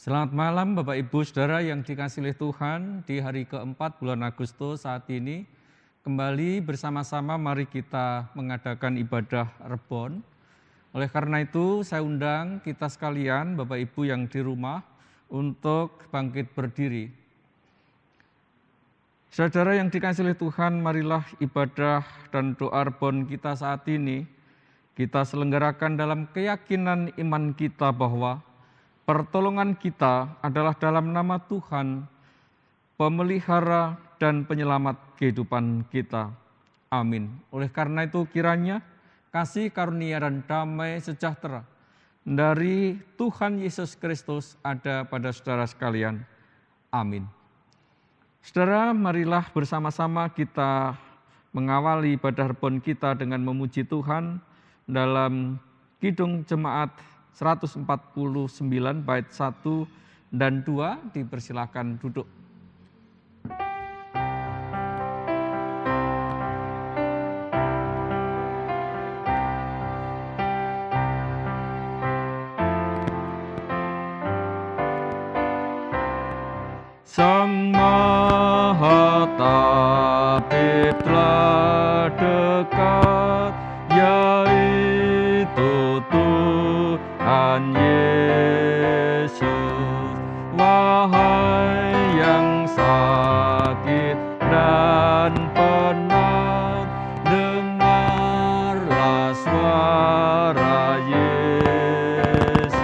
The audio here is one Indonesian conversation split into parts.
Selamat malam Bapak Ibu Saudara yang dikasihi oleh Tuhan. Di hari keempat bulan Agustus saat ini kembali bersama-sama mari kita mengadakan ibadah Rebon. Oleh karena itu saya undang kita sekalian Bapak Ibu yang di rumah untuk bangkit berdiri. Saudara yang dikasihi oleh Tuhan, marilah ibadah dan doa Rebon kita saat ini kita selenggarakan dalam keyakinan iman kita bahwa pertolongan kita adalah dalam nama Tuhan, pemelihara dan penyelamat kehidupan kita. Amin. Oleh karena itu kiranya kasih karunia dan damai sejahtera dari Tuhan Yesus Kristus ada pada saudara sekalian. Amin. Saudara, marilah bersama-sama kita mengawali ibadah Rebon kita dengan memuji Tuhan dalam Kidung Jemaat 149 bait 1 dan 2, dipersilakan duduk. Sang Maha Tapi telah dekat, yaitu Tuhan Yesus. Wahai yang sakit dan penat, dengarlah suara Yesus.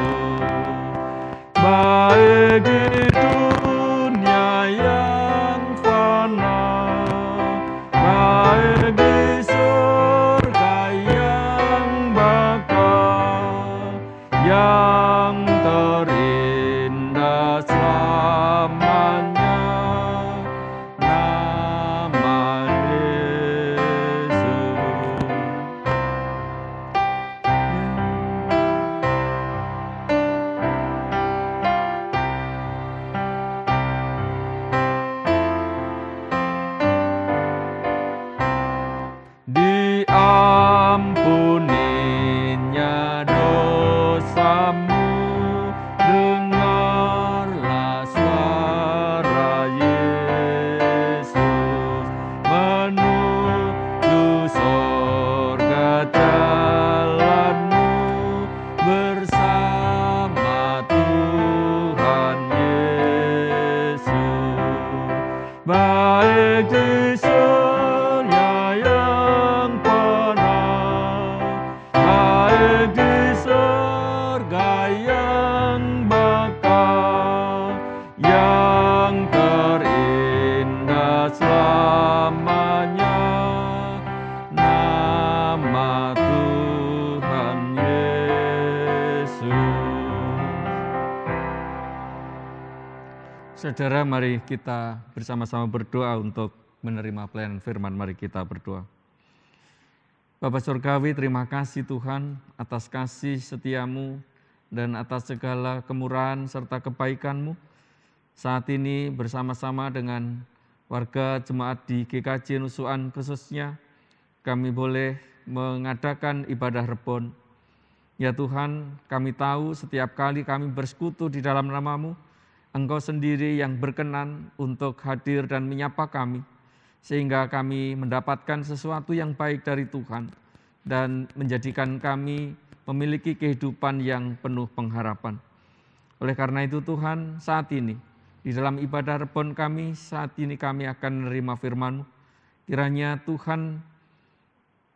Baik di dunia yang fana, baik di surga yang bakal, yang terindah selamanya, nama Yesus. Diampuninya dosamu, dengarlah suara Yesus. Menuju sorga jalanmu, bersama Tuhan Yesus. Baik di surga yang penuh, baik di surga yang bakal, yang terindah selamanya, nama Tuhan Yesus. Saudara, mari kita bersama-sama berdoa untuk menerima pelayanan firman. Mari kita berdoa. Bapa Surgawi, terima kasih Tuhan atas kasih setiamu dan atas segala kemurahan serta kebaikan-Mu. Saat ini bersama-sama dengan warga jemaat di GKJ Nusuan khususnya, kami boleh mengadakan ibadah Rebon. Ya Tuhan, kami tahu setiap kali kami bersekutu di dalam nama-Mu, Engkau sendiri yang berkenan untuk hadir dan menyapa kami, sehingga kami mendapatkan sesuatu yang baik dari Tuhan dan menjadikan kami memiliki kehidupan yang penuh pengharapan. Oleh karena itu Tuhan, saat ini di dalam ibadah Rebon kami, saat ini kami akan menerima firman-Mu. Kiranya Tuhan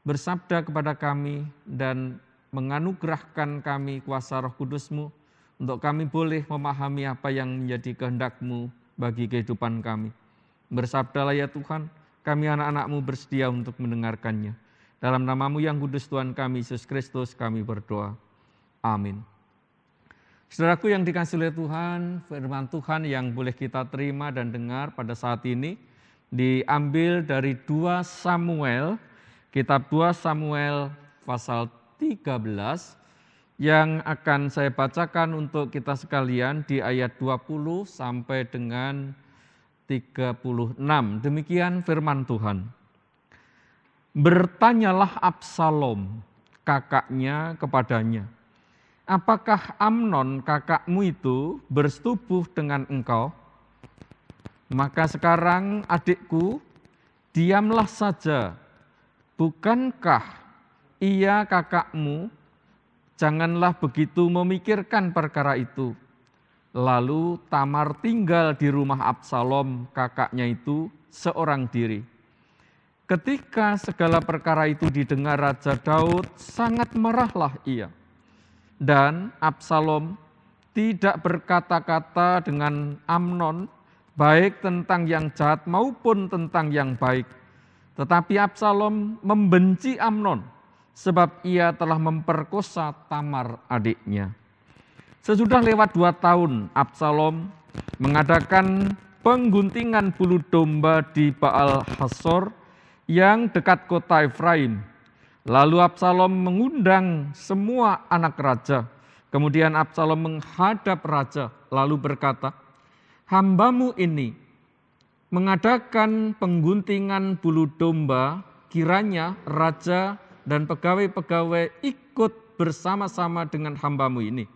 bersabda kepada kami dan menganugerahkan kami kuasa Roh Kudus-Mu, untuk kami boleh memahami apa yang menjadi kehendak-Mu bagi kehidupan kami. Bersabdalah ya Tuhan, kami anak-anak-Mu bersedia untuk mendengarkannya. Dalam nama-Mu yang kudus Tuhan kami, Yesus Kristus, kami berdoa. Amin. Saudaraku yang dikasihi oleh Tuhan, firman Tuhan yang boleh kita terima dan dengar pada saat ini diambil dari 2 Samuel, kitab 2 Samuel pasal 13, yang akan saya bacakan untuk kita sekalian di ayat 20 sampai dengan 36. Demikian firman Tuhan. Bertanyalah Absalom, kakaknya kepadanya, apakah Amnon kakakmu itu bersetubuh dengan engkau? Maka sekarang adikku, diamlah saja. Bukankah ia kakakmu? Janganlah begitu memikirkan perkara itu. Lalu Tamar tinggal di rumah Absalom, kakaknya itu, seorang diri. Ketika segala perkara itu didengar Raja Daud, sangat marahlah ia. Dan Absalom tidak berkata-kata dengan Amnon, baik tentang yang jahat maupun tentang yang baik. Tetapi Absalom membenci Amnon, sebab ia telah memperkosa Tamar adiknya. Sesudah lewat 2 tahun, Absalom mengadakan pengguntingan bulu domba di Baal Hasor yang dekat kota Efraim. Lalu Absalom mengundang semua anak raja. Kemudian Absalom menghadap raja, lalu berkata, "Hambamu ini mengadakan pengguntingan bulu domba, kiranya raja dan pegawai-pegawai ikut bersama-sama dengan hambamu ini."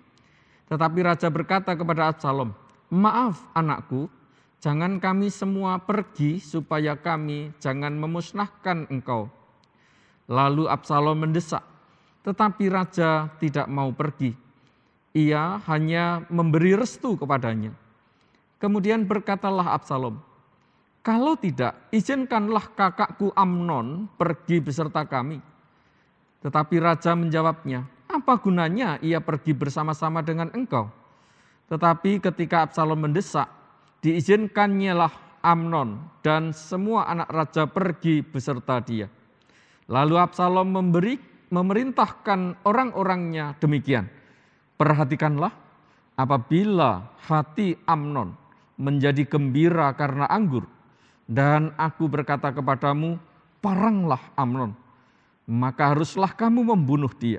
Tetapi raja berkata kepada Absalom, "Maaf anakku, jangan kami semua pergi supaya kami jangan memusnahkan engkau." Lalu Absalom mendesak, tetapi raja tidak mau pergi. Ia hanya memberi restu kepadanya. Kemudian berkatalah Absalom, "Kalau tidak, izinkanlah kakakku Amnon pergi beserta kami." Tetapi raja menjawabnya, "Apa gunanya ia pergi bersama-sama dengan engkau?" Tetapi ketika Absalom mendesak, diizinkannya lah Amnon dan semua anak raja pergi beserta dia. Lalu Absalom memerintahkan orang-orangnya demikian, "Perhatikanlah, apabila hati Amnon menjadi gembira karena anggur, dan aku berkata kepadamu, paranglah Amnon, maka haruslah kamu membunuh dia.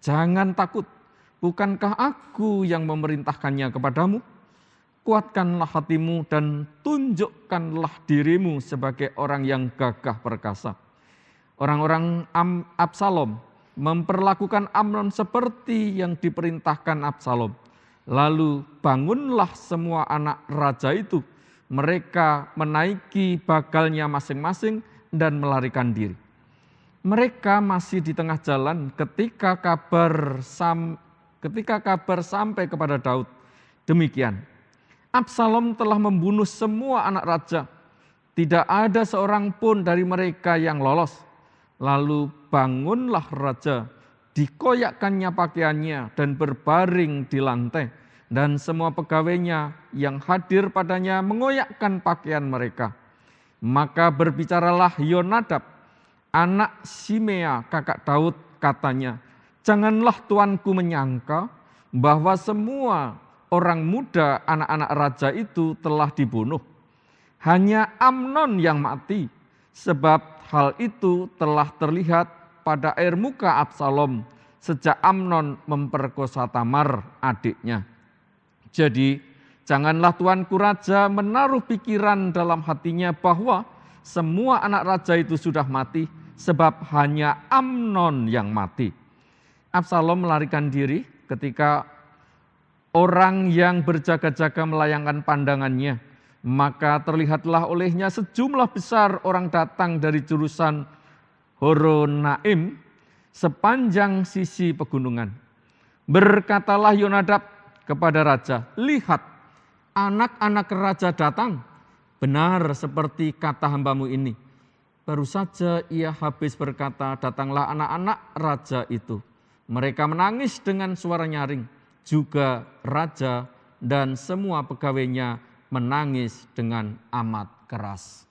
Jangan takut, bukankah aku yang memerintahkannya kepadamu? Kuatkanlah hatimu dan tunjukkanlah dirimu sebagai orang yang gagah perkasa." Orang-orang Absalom memperlakukan Amnon seperti yang diperintahkan Absalom. Lalu bangunlah semua anak raja itu. Mereka menaiki bagalnya masing-masing dan melarikan diri. Mereka masih di tengah jalan ketika kabar sampai kepada Daud. Demikian, Absalom telah membunuh semua anak raja. Tidak ada seorang pun dari mereka yang lolos. Lalu bangunlah raja, dikoyakkannya pakaiannya dan berbaring di lantai. Dan semua pegawainya yang hadir padanya mengoyakkan pakaian mereka. Maka berbicaralah Yonadab, anak Simea kakak Daud, katanya, "Janganlah tuanku menyangka bahwa semua orang muda anak-anak raja itu telah dibunuh. Hanya Amnon yang mati, sebab hal itu telah terlihat pada air muka Absalom sejak Amnon memperkosa Tamar adiknya. Jadi janganlah tuanku raja menaruh pikiran dalam hatinya bahwa semua anak raja itu sudah mati, sebab hanya Amnon yang mati." Absalom melarikan diri ketika orang yang berjaga-jaga melayangkan pandangannya. Maka terlihatlah olehnya sejumlah besar orang datang dari jurusan Horonaim sepanjang sisi pegunungan. Berkatalah Yonadab kepada raja, "Lihat, anak-anak raja datang, benar seperti kata hambamu ini." Baru saja ia habis berkata, datanglah anak-anak raja itu. Mereka menangis dengan suara nyaring, juga raja dan semua pegawainya menangis dengan amat keras.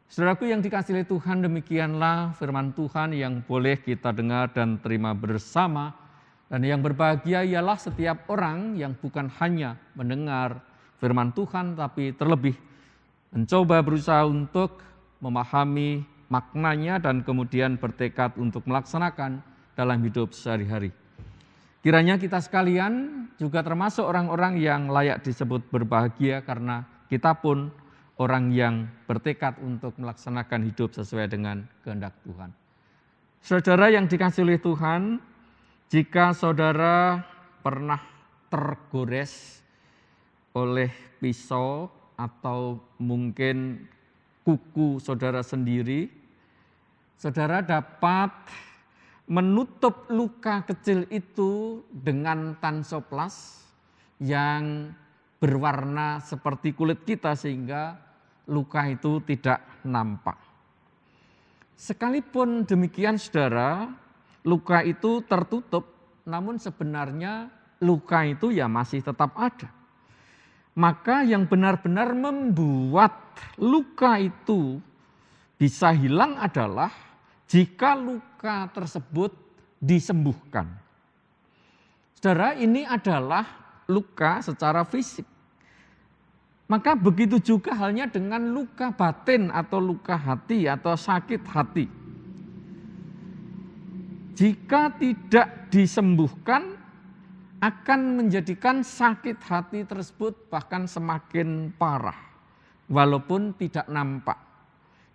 Saudaraku yang dikasihi oleh Tuhan, demikianlah firman Tuhan yang boleh kita dengar dan terima bersama. Dan yang berbahagia ialah setiap orang yang bukan hanya mendengar firman Tuhan, tapi terlebih mencoba berusaha untuk memahami maknanya dan kemudian bertekad untuk melaksanakan dalam hidup sehari-hari. Kiranya kita sekalian juga termasuk orang-orang yang layak disebut berbahagia, karena kita pun orang yang bertekad untuk melaksanakan hidup sesuai dengan kehendak Tuhan. Saudara yang dikasihi oleh Tuhan, jika saudara pernah tergores oleh pisau atau mungkin kuku saudara sendiri, saudara dapat menutup luka kecil itu dengan tansoplas yang berwarna seperti kulit kita sehingga luka itu tidak nampak. Sekalipun demikian saudara, luka itu tertutup, namun sebenarnya luka itu ya masih tetap ada. Maka yang benar-benar membuat luka itu bisa hilang adalah jika luka tersebut disembuhkan. Saudara, ini adalah luka secara fisik. Maka begitu juga halnya dengan luka batin atau luka hati atau sakit hati. Jika tidak disembuhkan, akan menjadikan sakit hati tersebut bahkan semakin parah, walaupun tidak nampak.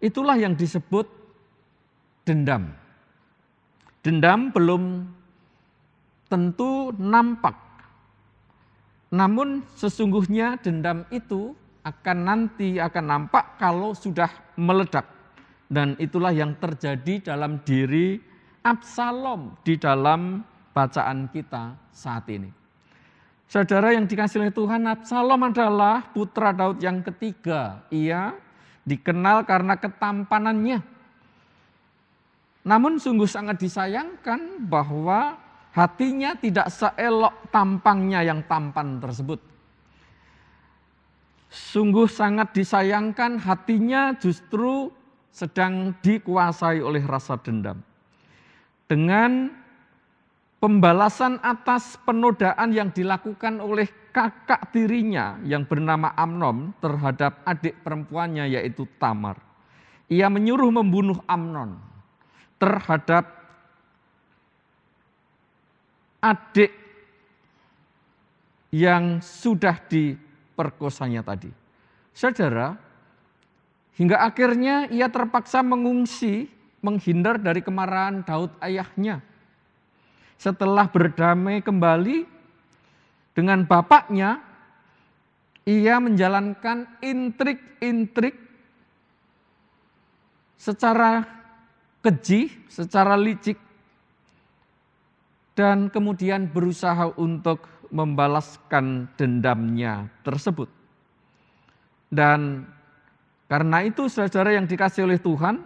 Itulah yang disebut dendam. Dendam belum tentu nampak, namun sesungguhnya dendam itu akan nampak kalau sudah meledak. Dan itulah yang terjadi dalam diri Absalom di dalam bacaan kita saat ini. Saudara yang dikasihi oleh Tuhan, Absalom adalah putra Daud yang ketiga. Ia dikenal karena ketampanannya. Namun sungguh sangat disayangkan bahwa hatinya tidak seelok tampangnya yang tampan tersebut. Sungguh sangat disayangkan hatinya justru sedang dikuasai oleh rasa dendam. Dengan pembalasan atas penodaan yang dilakukan oleh kakak tirinya yang bernama Amnon terhadap adik perempuannya yaitu Tamar. Ia menyuruh membunuh Amnon terhadap adik yang sudah diperkosanya tadi. Saudara, hingga akhirnya ia terpaksa mengungsi, menghindar dari kemarahan Daud ayahnya. Setelah berdamai kembali dengan bapaknya, ia menjalankan intrik-intrik secara keji, secara licik, dan kemudian berusaha untuk membalaskan dendamnya tersebut. Dan karena itu saudara yang dikasihi oleh Tuhan,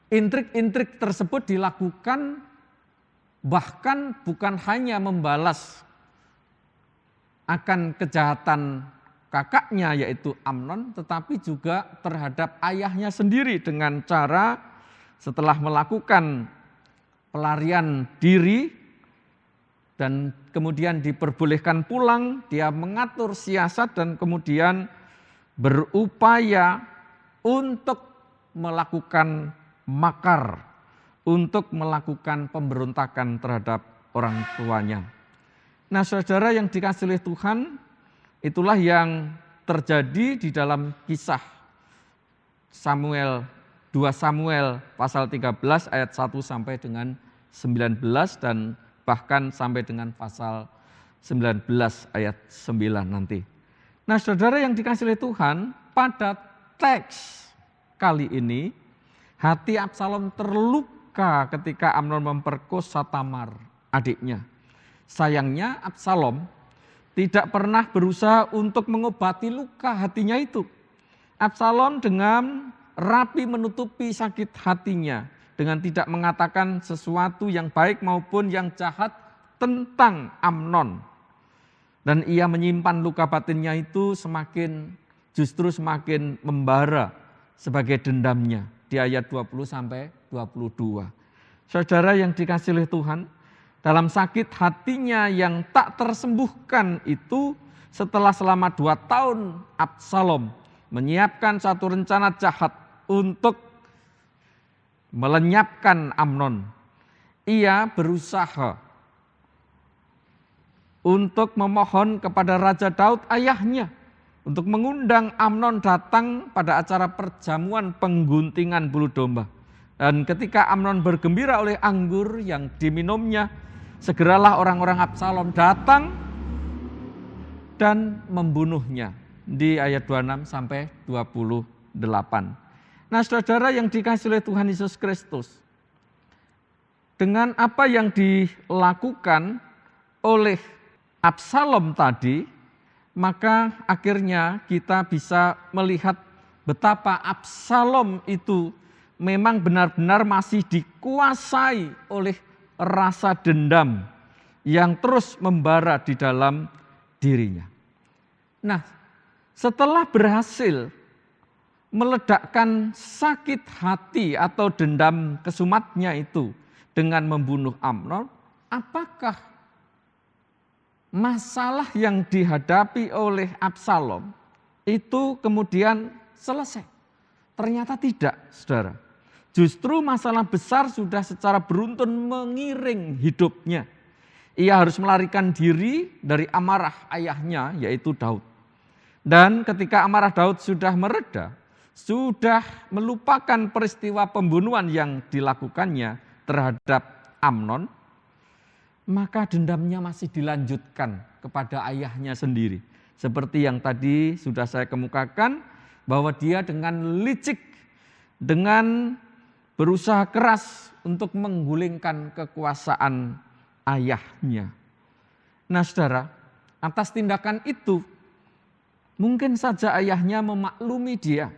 intrik-intrik tersebut dilakukan bahkan bukan hanya membalas akan kejahatan kakaknya yaitu Amnon, tetapi juga terhadap ayahnya sendiri dengan cara setelah melakukan pelarian diri dan kemudian diperbolehkan pulang, dia mengatur siasat dan kemudian berupaya untuk melakukan makar, untuk melakukan pemberontakan terhadap orang tuanya. Nah saudara yang dikasihi oleh Tuhan, itulah yang terjadi di dalam kisah Samuel, 2 Samuel pasal 13 ayat 1 sampai dengan 19 dan bahkan sampai dengan pasal 19 ayat 9 nanti. Nah saudara yang dikasihi oleh Tuhan, pada teks kali ini hati Absalom terluka ketika Amnon memperkosa Tamar, adiknya. Sayangnya Absalom tidak pernah berusaha untuk mengobati luka hatinya itu. Absalom dengan rapi menutupi sakit hatinya dengan tidak mengatakan sesuatu yang baik maupun yang jahat tentang Amnon. Dan ia menyimpan luka batinnya itu justru semakin membara sebagai dendamnya. Di ayat 20 sampai 22. Saudara yang dikasihi oleh Tuhan, dalam sakit hatinya yang tak tersembuhkan itu, setelah selama 2 tahun Absalom menyiapkan satu rencana jahat untuk melenyapkan Amnon. Ia berusaha untuk memohon kepada Raja Daud ayahnya untuk mengundang Amnon datang pada acara perjamuan pengguntingan bulu domba. Dan ketika Amnon bergembira oleh anggur yang diminumnya, segeralah orang-orang Absalom datang dan membunuhnya. Di ayat 26 sampai 28. Nah, saudara yang dikasihi oleh Tuhan Yesus Kristus, dengan apa yang dilakukan oleh Absalom tadi, maka akhirnya kita bisa melihat betapa Absalom itu memang benar-benar masih dikuasai oleh rasa dendam yang terus membara di dalam dirinya. Nah, setelah berhasil meledakkan sakit hati atau dendam kesumatnya itu dengan membunuh Amnon, apakah masalah yang dihadapi oleh Absalom itu kemudian selesai? Ternyata tidak, saudara. Justru masalah besar sudah secara beruntun mengiring hidupnya. Ia harus melarikan diri dari amarah ayahnya, yaitu Daud. Dan ketika amarah Daud sudah mereda, sudah melupakan peristiwa pembunuhan yang dilakukannya terhadap Amnon, maka dendamnya masih dilanjutkan kepada ayahnya sendiri. Seperti yang tadi sudah saya kemukakan, bahwa dia dengan licik, dengan berusaha keras untuk menggulingkan kekuasaan ayahnya. Nah, saudara, atas tindakan itu, mungkin saja ayahnya memaklumi dia.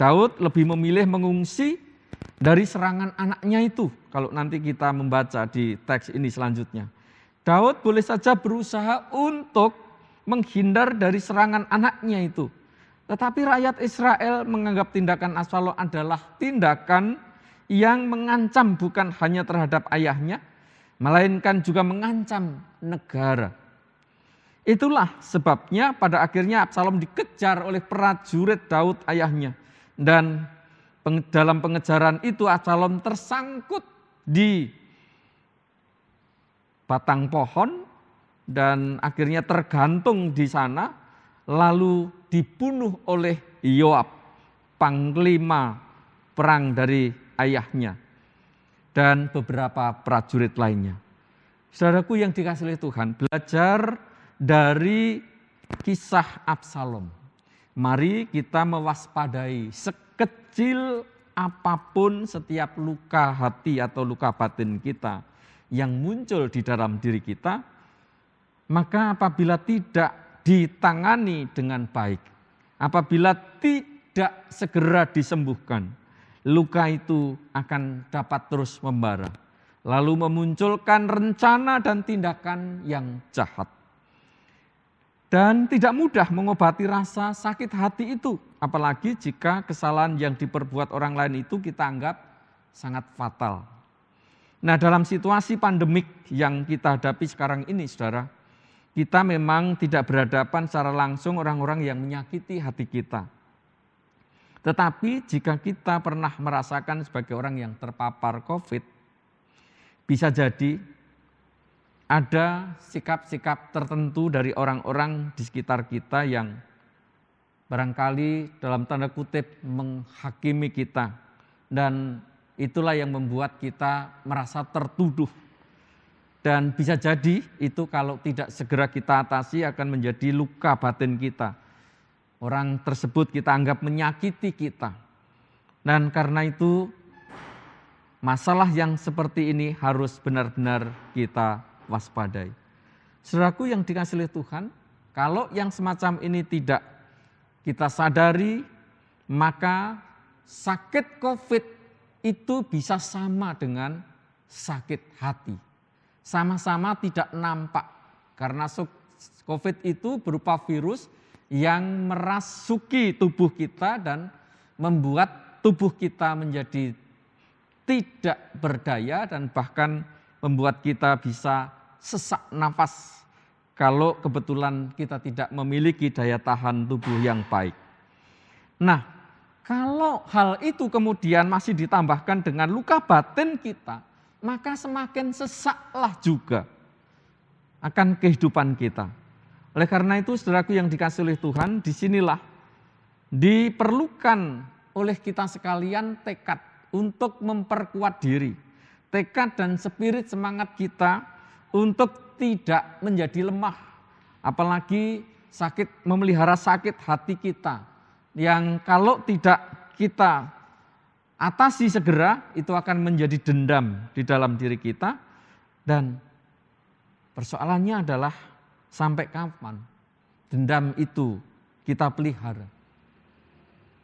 Daud lebih memilih mengungsi dari serangan anaknya itu. Kalau nanti kita membaca di teks ini selanjutnya. Daud boleh saja berusaha untuk menghindar dari serangan anaknya itu. Tetapi rakyat Israel menganggap tindakan Absalom adalah tindakan yang mengancam bukan hanya terhadap ayahnya, melainkan juga mengancam negara. Itulah sebabnya pada akhirnya Absalom dikejar oleh prajurit Daud ayahnya. Dan dalam pengejaran itu Absalom tersangkut di batang pohon dan akhirnya tergantung di sana, lalu dibunuh oleh Yoab, panglima perang dari ayahnya, dan beberapa prajurit lainnya. Saudaraku yang dikasihi oleh Tuhan, belajar dari kisah Absalom. Mari kita mewaspadai sekecil apapun setiap luka hati atau luka batin kita yang muncul di dalam diri kita, maka apabila tidak ditangani dengan baik, apabila tidak segera disembuhkan, luka itu akan dapat terus membara, lalu memunculkan rencana dan tindakan yang jahat. Dan tidak mudah mengobati rasa sakit hati itu, apalagi jika kesalahan yang diperbuat orang lain itu kita anggap sangat fatal. Nah, dalam situasi pandemik yang kita hadapi sekarang ini, saudara, kita memang tidak berhadapan secara langsung orang-orang yang menyakiti hati kita. Tetapi jika kita pernah merasakan sebagai orang yang terpapar COVID, bisa jadi ada sikap-sikap tertentu dari orang-orang di sekitar kita yang barangkali dalam tanda kutip menghakimi kita. Dan itulah yang membuat kita merasa tertuduh. Dan bisa jadi itu kalau tidak segera kita atasi akan menjadi luka batin kita. Orang tersebut kita anggap menyakiti kita. Dan karena itu masalah yang seperti ini harus benar-benar kita waspadai. Saudaraku yang dikasihi oleh Tuhan, kalau yang semacam ini tidak kita sadari, maka sakit COVID itu bisa sama dengan sakit hati. Sama-sama tidak nampak, karena COVID itu berupa virus yang merasuki tubuh kita dan membuat tubuh kita menjadi tidak berdaya dan bahkan membuat kita bisa sesak nafas kalau kebetulan kita tidak memiliki daya tahan tubuh yang baik. Nah, kalau hal itu kemudian masih ditambahkan dengan luka batin kita, maka semakin sesaklah juga akan kehidupan kita. Oleh karena itu, saudaraku yang dikasihi oleh Tuhan, disinilah diperlukan oleh kita sekalian tekad untuk memperkuat diri. Tekad dan spirit semangat kita untuk tidak menjadi lemah, apalagi memelihara sakit hati kita, yang kalau tidak kita atasi segera, itu akan menjadi dendam di dalam diri kita, dan persoalannya adalah sampai kapan dendam itu kita pelihara.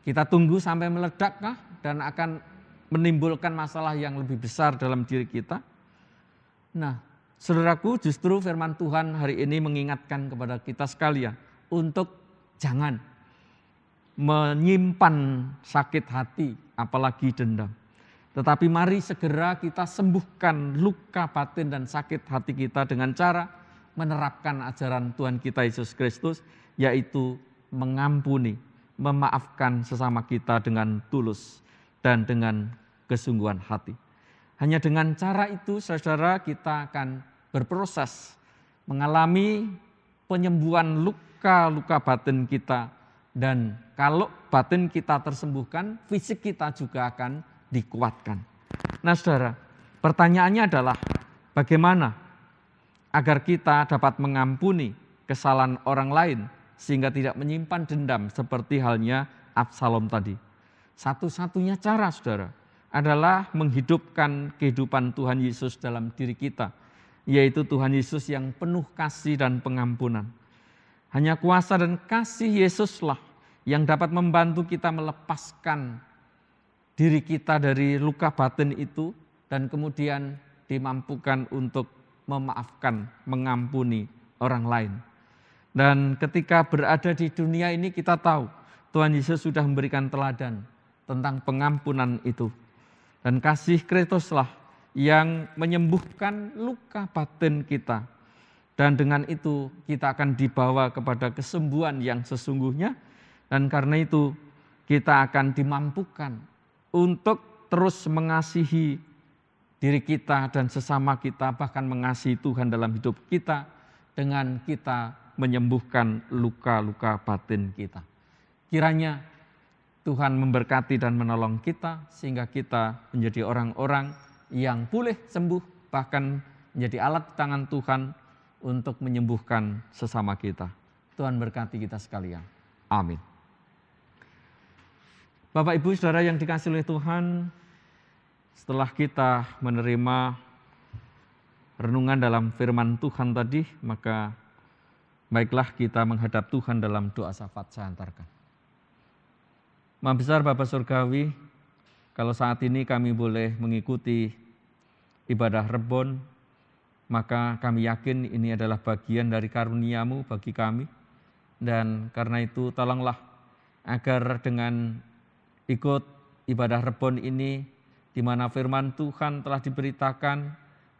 Kita tunggu sampai meledakkah dan akan menimbulkan masalah yang lebih besar dalam diri kita? Nah, saudaraku, justru firman Tuhan hari ini mengingatkan kepada kita sekalian untuk jangan menyimpan sakit hati, apalagi dendam. Tetapi mari segera kita sembuhkan luka batin dan sakit hati kita dengan cara menerapkan ajaran Tuhan kita Yesus Kristus, yaitu mengampuni, memaafkan sesama kita dengan tulus dan dengan kesungguhan hati. Hanya dengan cara itu, saudara, kita akan berproses mengalami penyembuhan luka-luka batin kita, dan kalau batin kita tersembuhkan, fisik kita juga akan dikuatkan. Nah, saudara, pertanyaannya adalah bagaimana agar kita dapat mengampuni kesalahan orang lain sehingga tidak menyimpan dendam seperti halnya Absalom tadi. Satu-satunya cara, saudara, adalah menghidupkan kehidupan Tuhan Yesus dalam diri kita, yaitu Tuhan Yesus yang penuh kasih dan pengampunan. Hanya kuasa dan kasih Yesuslah yang dapat membantu kita melepaskan diri kita dari luka batin itu dan kemudian dimampukan untuk memaafkan, mengampuni orang lain. Dan ketika berada di dunia ini kita tahu Tuhan Yesus sudah memberikan teladan tentang pengampunan itu. Dan kasih Kristuslah yang menyembuhkan luka batin kita. Dan dengan itu kita akan dibawa kepada kesembuhan yang sesungguhnya. Dan karena itu kita akan dimampukan untuk terus mengasihi diri kita dan sesama kita, bahkan mengasihi Tuhan dalam hidup kita dengan kita menyembuhkan luka-luka batin kita. Kiranya Tuhan memberkati dan menolong kita sehingga kita menjadi orang-orang yang pulih sembuh, bahkan menjadi alat tangan Tuhan untuk menyembuhkan sesama kita. Tuhan berkati kita sekalian. Amin. Bapak, Ibu, Saudara yang dikasihi oleh Tuhan, setelah kita menerima renungan dalam firman Tuhan tadi, maka baiklah kita menghadap Tuhan dalam doa syafaat saya antarkan. Maha besar Bapa Surgawi, kalau saat ini kami boleh mengikuti ibadah rebon, maka kami yakin ini adalah bagian dari karunia-Mu bagi kami. Dan karena itu tolonglah agar dengan ikut ibadah rebon ini, di mana firman Tuhan telah diberitakan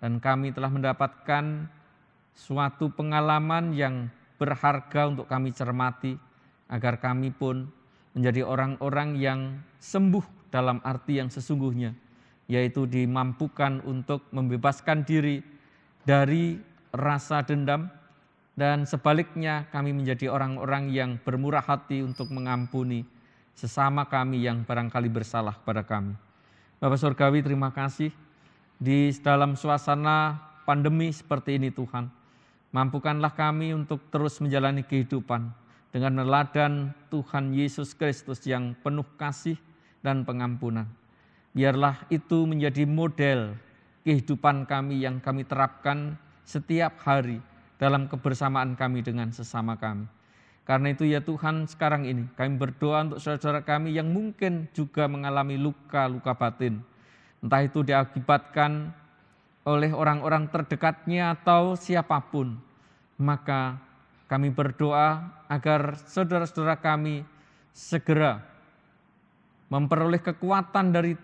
dan kami telah mendapatkan suatu pengalaman yang berharga untuk kami cermati, agar kami pun menjadi orang-orang yang sembuh dalam arti yang sesungguhnya, yaitu dimampukan untuk membebaskan diri dari rasa dendam, dan sebaliknya kami menjadi orang-orang yang bermurah hati untuk mengampuni sesama kami yang barangkali bersalah pada kami. Bapak Surgawi, terima kasih di dalam suasana pandemi seperti ini Tuhan. Mampukanlah kami untuk terus menjalani kehidupan dengan teladan Tuhan Yesus Kristus yang penuh kasih dan pengampunan. Biarlah itu menjadi model kehidupan kami yang kami terapkan setiap hari dalam kebersamaan kami dengan sesama kami. Karena itu ya Tuhan, sekarang ini kami berdoa untuk saudara-saudara kami yang mungkin juga mengalami luka-luka batin. Entah itu diakibatkan oleh orang-orang terdekatnya atau siapapun. Maka kami berdoa agar saudara-saudara kami segera memperoleh kekuatan dari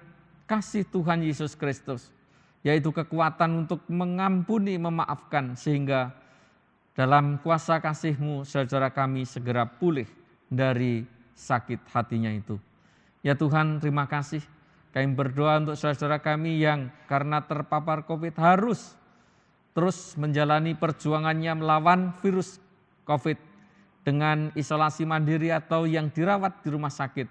kasih Tuhan Yesus Kristus, yaitu kekuatan untuk mengampuni, memaafkan, sehingga dalam kuasa kasih-Mu saudara kami segera pulih dari sakit hatinya itu. Ya Tuhan, terima kasih. Kami berdoa untuk saudara-saudara kami yang karena terpapar COVID harus terus menjalani perjuangannya melawan virus COVID dengan isolasi mandiri atau yang dirawat di rumah sakit.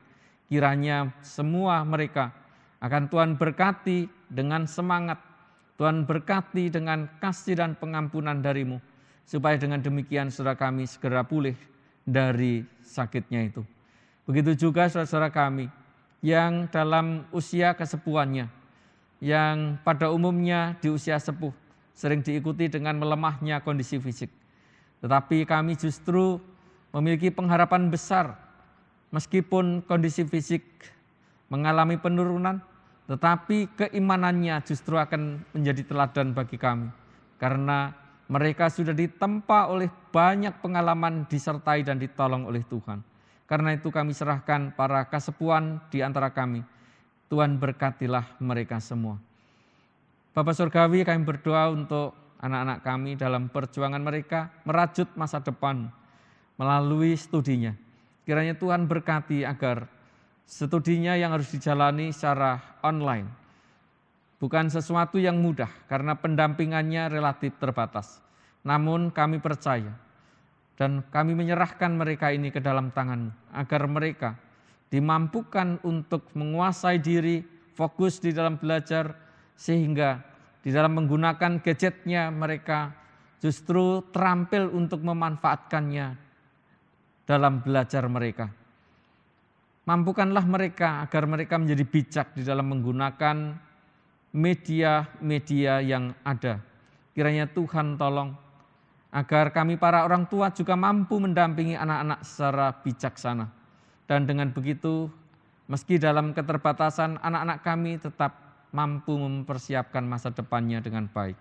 Kiranya semua mereka akan Tuhan berkati dengan semangat. Tuhan berkati dengan kasih dan pengampunan dari-Mu, supaya dengan demikian saudara kami segera pulih dari sakitnya itu. Begitu juga saudara-saudara kami yang dalam usia kesepuhannya, yang pada umumnya di usia sepuh sering diikuti dengan melemahnya kondisi fisik. Tetapi kami justru memiliki pengharapan besar, meskipun kondisi fisik mengalami penurunan, tetapi keimanannya justru akan menjadi teladan bagi kami. Karena mereka sudah ditempa oleh banyak pengalaman disertai dan ditolong oleh Tuhan. Karena itu kami serahkan para kasepuhan di antara kami. Tuhan berkatilah mereka semua. Bapa Surgawi, kami berdoa untuk anak-anak kami dalam perjuangan mereka merajut masa depan melalui studinya. Kiranya Tuhan berkati agar studinya yang harus dijalani secara online bukan sesuatu yang mudah karena pendampingannya relatif terbatas. Namun kami percaya dan kami menyerahkan mereka ini ke dalam tangan-Mu agar mereka dimampukan untuk menguasai diri, fokus di dalam belajar, sehingga di dalam menggunakan gadgetnya mereka justru terampil untuk memanfaatkannya dalam belajar mereka. Mampukanlah mereka agar mereka menjadi bijak di dalam menggunakan media-media yang ada. Kiranya Tuhan tolong agar kami para orang tua juga mampu mendampingi anak-anak secara bijaksana. Dan dengan begitu, meski dalam keterbatasan, anak-anak kami tetap mampu mempersiapkan masa depannya dengan baik.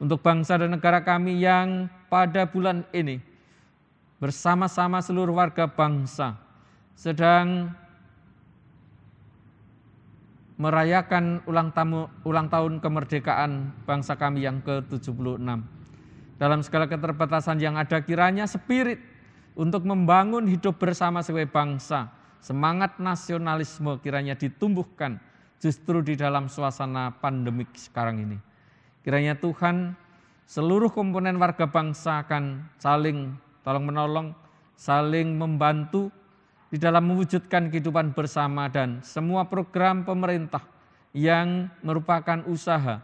Untuk bangsa dan negara kami yang pada bulan ini bersama-sama seluruh warga bangsa sedang merayakan ulang tahun kemerdekaan bangsa kami yang ke-76. Dalam segala keterbatasan yang ada, kiranya spirit untuk membangun hidup bersama sebagai bangsa, semangat nasionalisme kiranya ditumbuhkan justru di dalam suasana pandemik sekarang ini. Kiranya Tuhan, seluruh komponen warga bangsa akan saling tolong-menolong, saling membantu di dalam mewujudkan kehidupan bersama, dan semua program pemerintah yang merupakan usaha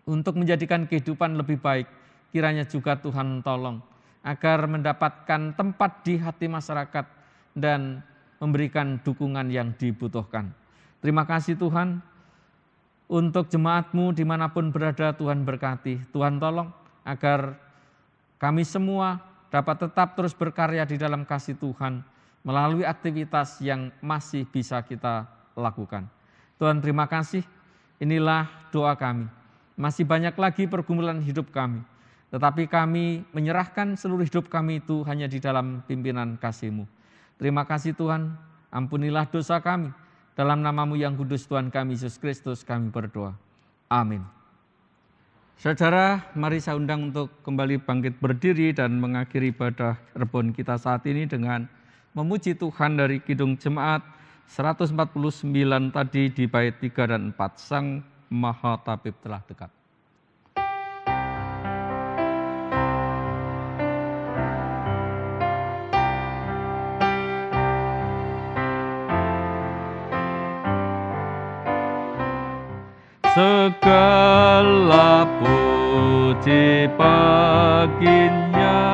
untuk menjadikan kehidupan lebih baik, kiranya juga Tuhan tolong agar mendapatkan tempat di hati masyarakat dan memberikan dukungan yang dibutuhkan. Terima kasih Tuhan untuk jemaat-Mu dimanapun berada. Tuhan berkati, Tuhan tolong agar kami semua dapat tetap terus berkarya di dalam kasih Tuhan melalui aktivitas yang masih bisa kita lakukan. Tuhan terima kasih, inilah doa kami. Masih banyak lagi pergumulan hidup kami, tetapi kami menyerahkan seluruh hidup kami itu hanya di dalam pimpinan kasih-Mu. Terima kasih Tuhan, ampunilah dosa kami. Dalam nama-Mu yang kudus Tuhan kami Yesus Kristus kami berdoa. Amin. Saudara, mari saya undang untuk kembali bangkit berdiri dan mengakhiri ibadah rebon kita saat ini dengan memuji Tuhan dari Kidung Jemaat 149 tadi di bait 3 dan 4, Sang Maha Tabib telah dekat. Segala puji baginya,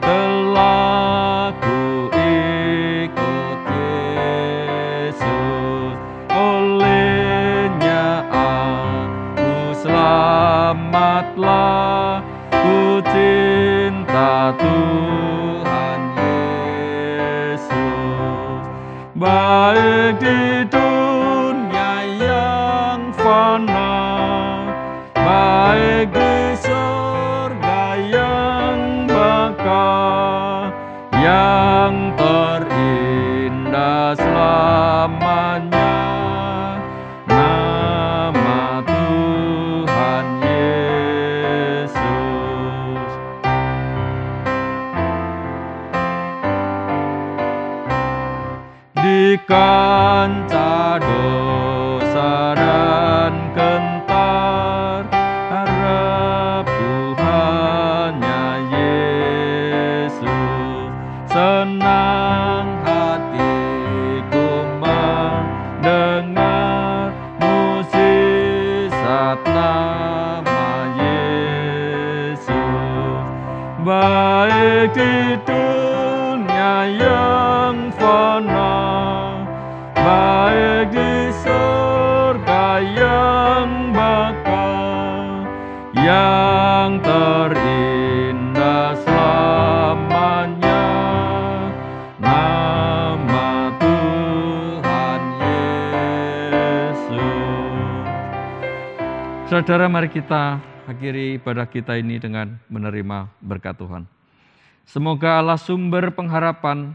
telah ku ikut Yesus, olehnya aku selamatlah, ku cinta Tuhan Yesus. Baik di dunia yang fana, baik di surga yang bakal, yang terindah selamanya, nama Tuhan Yesus. Di kancah di dunia yang fana, baik di surga yang bakal, yang terindah selamanya, nama Tuhan Yesus. Saudara, mari kita akhiri ibadah kita ini dengan menerima berkat Tuhan. Semoga Allah sumber pengharapan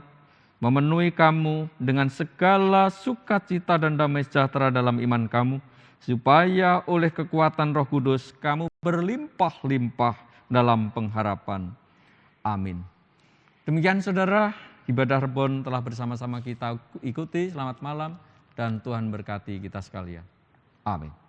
memenuhi kamu dengan segala sukacita dan damai sejahtera dalam iman kamu, supaya oleh kekuatan Roh Kudus kamu berlimpah-limpah dalam pengharapan. Amin. Demikian saudara, ibadah Rebon telah bersama-sama kita ikuti. Selamat malam dan Tuhan berkati kita sekalian. Amin.